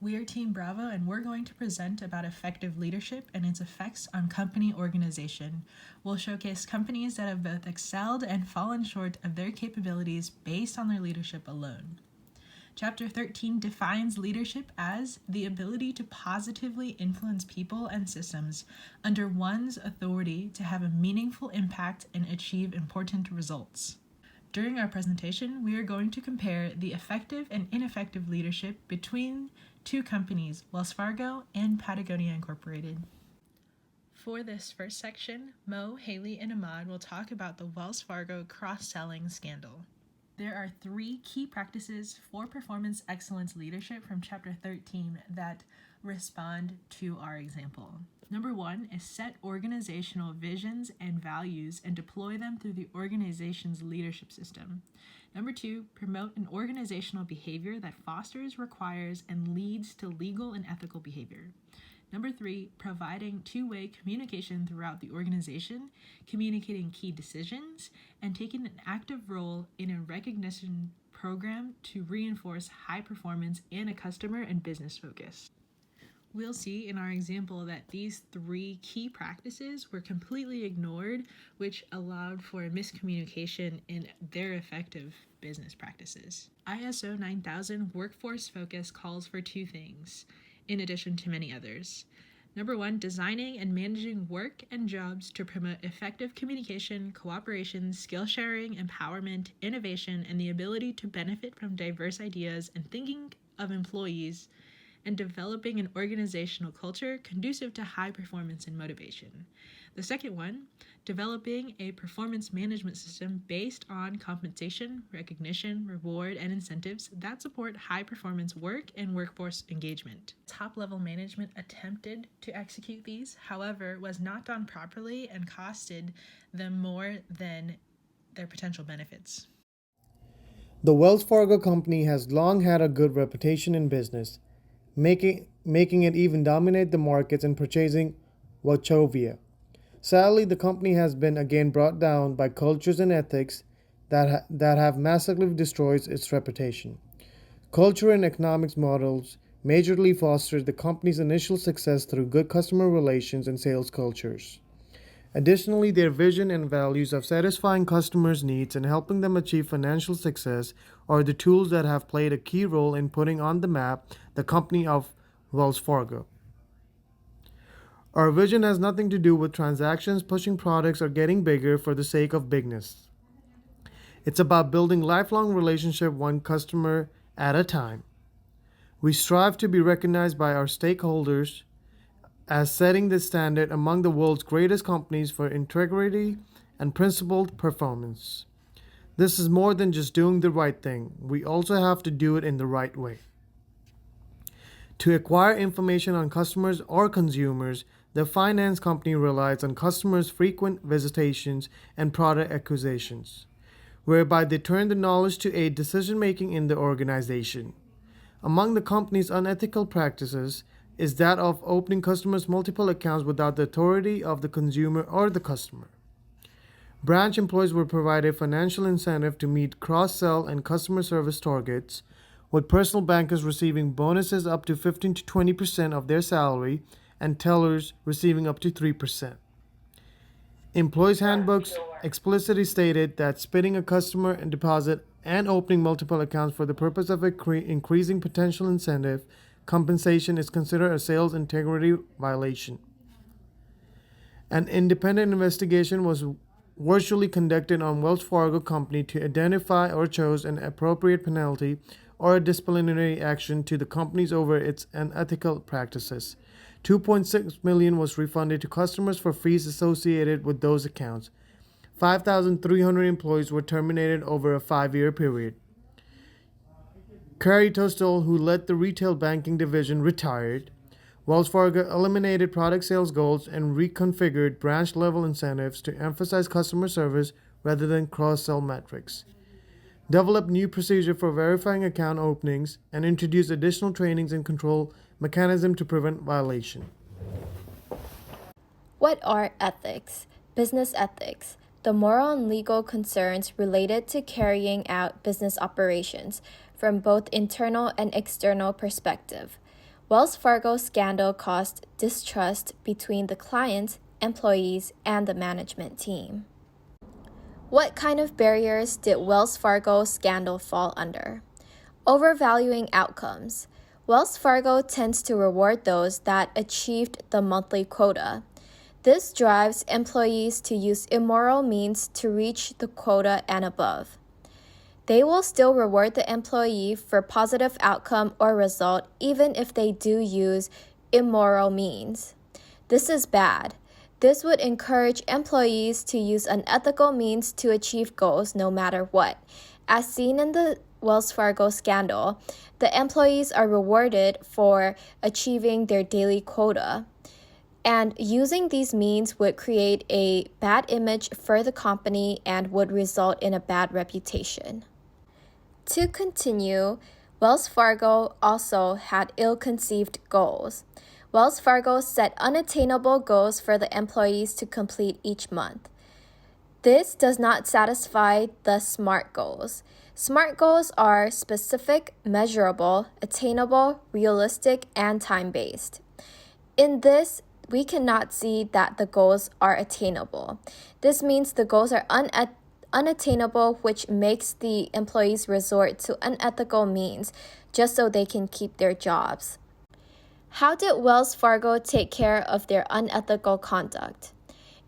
We are Team Bravo, and we're going to present about effective leadership and its effects on company organization. We'll showcase companies that have both excelled and fallen short of their capabilities based on their leadership alone. Chapter 13 defines leadership as the ability to positively influence people and systems under one's authority to have a meaningful impact and achieve important results. During our presentation, we are going to compare the effective and ineffective leadership between two companies, Wells Fargo and Patagonia Incorporated. For this first section, Mo, Haley, and Ahmad will talk about the Wells Fargo cross-selling scandal. There are 3 key practices for performance excellence leadership from Chapter 13 that respond to our example. Number 1 is set organizational visions and values and deploy them through the organization's leadership system. Number 2, promote an organizational behavior that fosters, requires, and leads to legal and ethical behavior. Number 3, providing two-way communication throughout the organization, communicating key decisions, and taking an active role in a recognition program to reinforce high performance and a customer and business focus. We'll see in our example that these 3 key practices were completely ignored, which allowed for a miscommunication in their effective business practices. ISO 9000 workforce focus calls for 2 things, in addition to many others. Number 1, designing and managing work and jobs to promote effective communication, cooperation, skill sharing, empowerment, innovation, and the ability to benefit from diverse ideas and thinking of employees, and developing an organizational culture conducive to high performance and motivation. The second one, developing a performance management system based on compensation, recognition, reward, and incentives that support high performance work and workforce engagement. Top-level management attempted to execute these, however, was not done properly and costed them more than their potential benefits. The Wells Fargo company has long had a good reputation in business, making it even dominate the markets in purchasing Wachovia. Sadly, the company has been again brought down by cultures and ethics that have massively destroyed its reputation. Culture and economics models majorly fostered the company's initial success through good customer relations and sales cultures. Additionally, their vision and values of satisfying customers' needs and helping them achieve financial success are the tools that have played a key role in putting on the map the company of Wells Fargo. Our vision has nothing to do with transactions, pushing products, or getting bigger for the sake of bigness. It's about building lifelong relationships one customer at a time. We strive to be recognized by our stakeholders as setting the standard among the world's greatest companies for integrity and principled performance. This is more than just doing the right thing. We also have to do it in the right way. To acquire information on customers or consumers, the finance company relies on customers' frequent visitations and product acquisitions, whereby they turn the knowledge to aid decision-making in the organization. Among the company's unethical practices is that of opening customers' multiple accounts without the authority of the consumer or the customer. Branch employees were provided financial incentive to meet cross-sell and customer service targets, with personal bankers receiving bonuses up to 15 to 20% of their salary and tellers receiving up to 3%. Employees' handbooks explicitly stated that splitting a customer and deposit and opening multiple accounts for the purpose of increasing potential incentive compensation is considered a sales integrity violation. An independent investigation was virtually conducted on Wells Fargo company to identify or chose an appropriate penalty or a disciplinary action to the companies over its unethical practices. $2.6 million was refunded to customers for fees associated with those accounts. 5,300 employees were terminated over a 5-year period. Carrie Tostol, who led the retail banking division, retired. Wells Fargo eliminated product sales goals and reconfigured branch-level incentives to emphasize customer service rather than cross-sell metrics. Developed new procedure for verifying account openings and introduced additional trainings and control mechanism to prevent violation. What are ethics? Business ethics, the moral and legal concerns related to carrying out business operations from both internal and external perspective. Wells Fargo scandal caused distrust between the clients, employees, and the management team. What kind of barriers did Wells Fargo scandal fall under? Overvaluing outcomes. Wells Fargo tends to reward those that achieved the monthly quota. This drives employees to use immoral means to reach the quota and above. They will still reward the employee for positive outcome or result even if they do use immoral means. This is bad. This would encourage employees to use unethical means to achieve goals no matter what. As seen in the Wells Fargo scandal, the employees are rewarded for achieving their daily quota. And using these means would create a bad image for the company and would result in a bad reputation. To continue, Wells Fargo also had ill-conceived goals. Wells Fargo set unattainable goals for the employees to complete each month. This does not satisfy the SMART goals. SMART goals are specific, measurable, attainable, realistic, and time-based. In this, we cannot see that the goals are attainable. This means the goals are unattainable, which makes the employees resort to unethical means just so they can keep their jobs. How did Wells Fargo take care of their unethical conduct?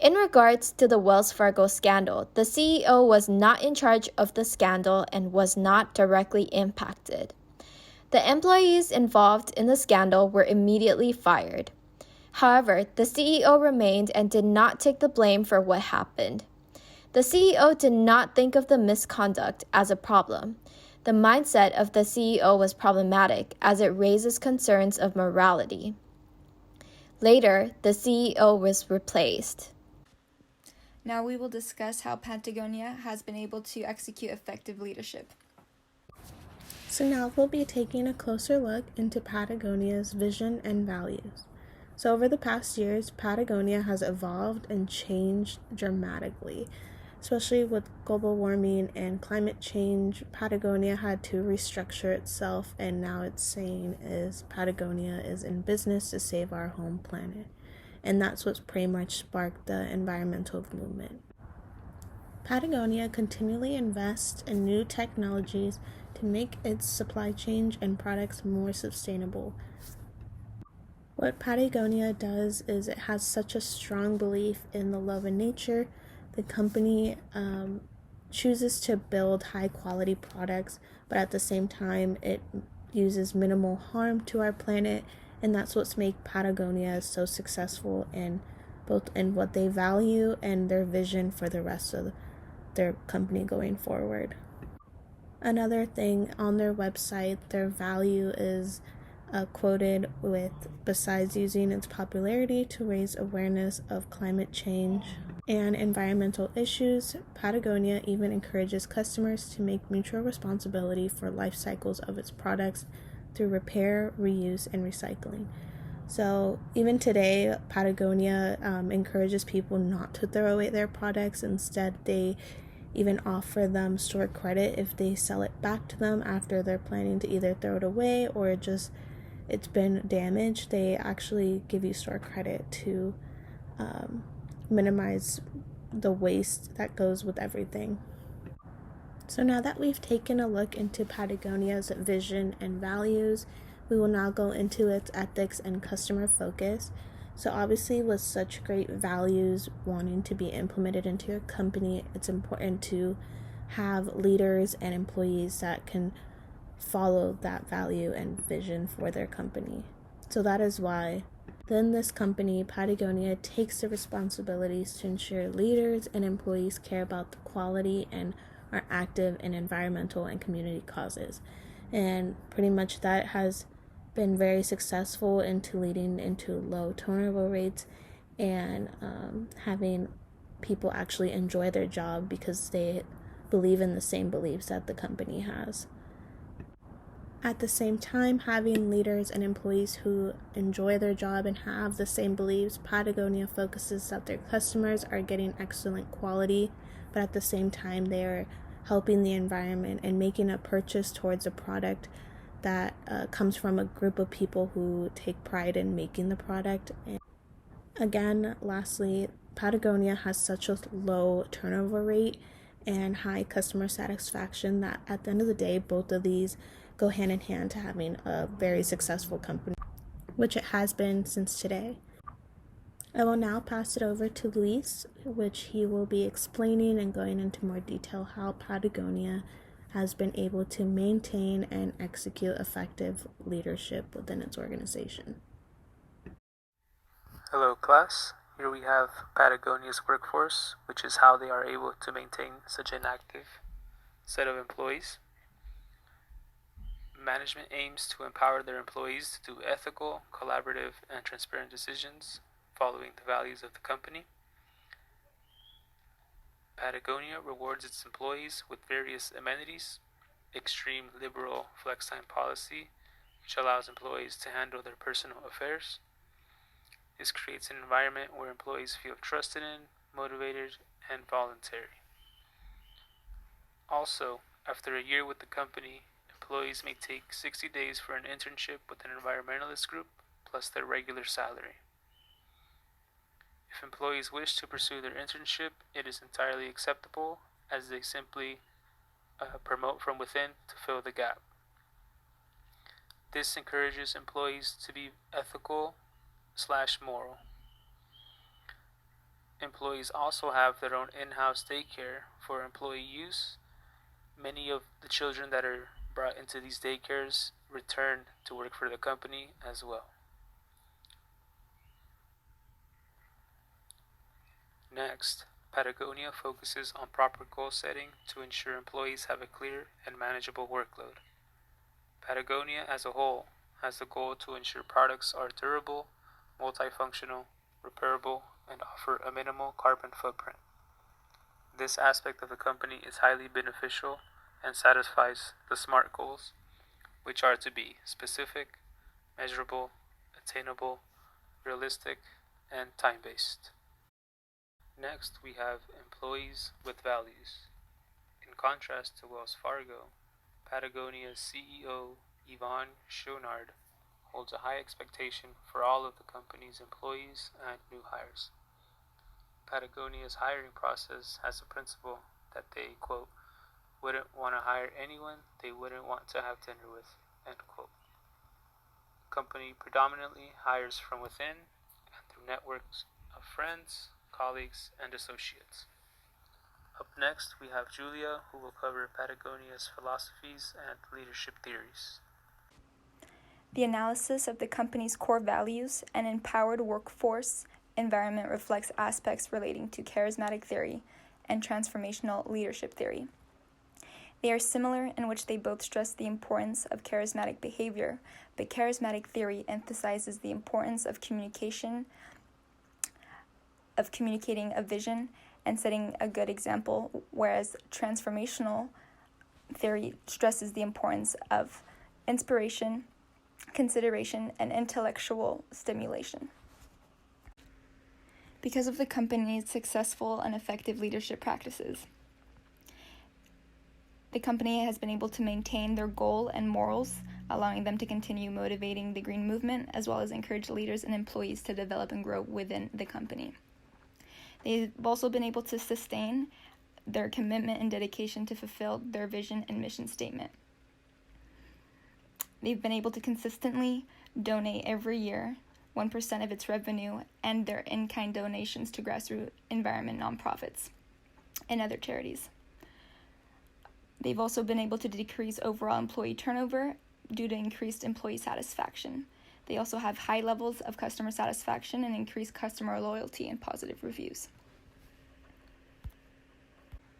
In regards to the Wells Fargo scandal, the CEO was not in charge of the scandal and was not directly impacted. The employees involved in the scandal were immediately fired. However, the CEO remained and did not take the blame for what happened. The CEO did not think of the misconduct as a problem. The mindset of the CEO was problematic as it raises concerns of morality. Later, the CEO was replaced. Now we will discuss how Patagonia has been able to execute effective leadership. So now we'll be taking a closer look into Patagonia's vision and values. So over the past years, Patagonia has evolved and changed dramatically. Especially with global warming and climate change, Patagonia had to restructure itself, and now its saying is Patagonia is in business to save our home planet. And that's what's pretty much sparked the environmental movement. Patagonia continually invests in new technologies to make its supply chain and products more sustainable. What Patagonia does is it has such a strong belief in the love of nature. The company chooses to build high-quality products, but at the same time, it uses minimal harm to our planet, and that's what's made Patagonia so successful in both in what they value and their vision for the rest of their company going forward. Another thing on their website, their value is quoted with, besides using its popularity to raise awareness of climate change and environmental issues, Patagonia even encourages customers to make mutual responsibility for life cycles of its products through repair, reuse, and recycling. So even today, Patagonia encourages people not to throw away their products. Instead, they even offer them store credit if they sell it back to them after they're planning to either throw it away or just it's been damaged. They actually give you store credit to minimize the waste that goes with everything. So now that we've taken a look into Patagonia's vision and values, we will now go into its ethics and customer focus. So obviously with such great values wanting to be implemented into your company, it's important to have leaders and employees that can follow that value and vision for their company. So that is why then this company, Patagonia, takes the responsibilities to ensure leaders and employees care about the quality and are active in environmental and community causes. And pretty much that has been very successful into leading into low turnover rates and having people actually enjoy their job because they believe in the same beliefs that the company has. At the same time, having leaders and employees who enjoy their job and have the same beliefs, Patagonia focuses that their customers are getting excellent quality, but at the same time they are helping the environment and making a purchase towards a product that comes from a group of people who take pride in making the product. And again, lastly, Patagonia has such a low turnover rate and high customer satisfaction that at the end of the day, both of these go hand in hand to having a very successful company, which it has been since today. I will now pass it over to Luis, which he will be explaining and going into more detail how Patagonia has been able to maintain and execute effective leadership within its organization. Hello class, here we have Patagonia's workforce, which is how they are able to maintain such an active set of employees. Management aims to empower their employees to do ethical, collaborative, and transparent decisions following the values of the company. Patagonia rewards its employees with various amenities, extreme liberal flex time policy, which allows employees to handle their personal affairs. This creates an environment where employees feel trusted in, motivated, and voluntary. Also, after a year with the company, employees may take 60 days for an internship with an environmentalist group, plus their regular salary. If employees wish to pursue their internship, it is entirely acceptable, as they simply promote from within to fill the gap. This encourages employees to be ethical/moral. Employees also have their own in-house daycare for employee use. Many of the children that are brought into these daycares return to work for the company as well. Next, Patagonia focuses on proper goal setting to ensure employees have a clear and manageable workload. Patagonia as a whole has the goal to ensure products are durable, multifunctional, repairable, and offer a minimal carbon footprint. This aspect of the company is highly beneficial and satisfies the SMART goals, which are to be specific, measurable, attainable, realistic, and time-based. Next, we have employees with values. In contrast to Wells Fargo, Patagonia's CEO, Yvonne Chouinard, holds a high expectation for all of the company's employees and new hires. Patagonia's hiring process has a principle that they, quote, wouldn't want to hire anyone they wouldn't want to have dinner with, end quote. The company predominantly hires from within and through networks of friends, colleagues, and associates. Up next, we have Julia, who will cover Patagonia's philosophies and leadership theories. The analysis of the company's core values and empowered workforce environment reflects aspects relating to charismatic theory and transformational leadership theory. They are similar in which they both stress the importance of charismatic behavior, but charismatic theory emphasizes the importance of communicating a vision and setting a good example, whereas transformational theory stresses the importance of inspiration, consideration, and intellectual stimulation. Because of the company's successful and effective leadership practices, the company has been able to maintain their goal and morals, allowing them to continue motivating the green movement, as well as encourage leaders and employees to develop and grow within the company. They've also been able to sustain their commitment and dedication to fulfill their vision and mission statement. They've been able to consistently donate every year 1% of its revenue and their in-kind donations to grassroots environment nonprofits and other charities. They've also been able to decrease overall employee turnover due to increased employee satisfaction. They also have high levels of customer satisfaction and increased customer loyalty and positive reviews.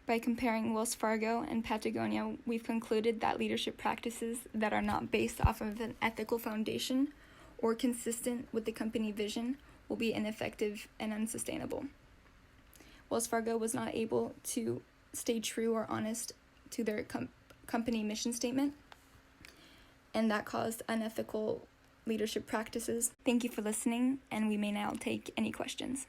By comparing Wells Fargo and Patagonia, we've concluded that leadership practices that are not based off of an ethical foundation or consistent with the company vision will be ineffective and unsustainable. Wells Fargo was not able to stay true or honest to their company mission statement, and that caused unethical leadership practices. Thank you for listening, and we may now take any questions.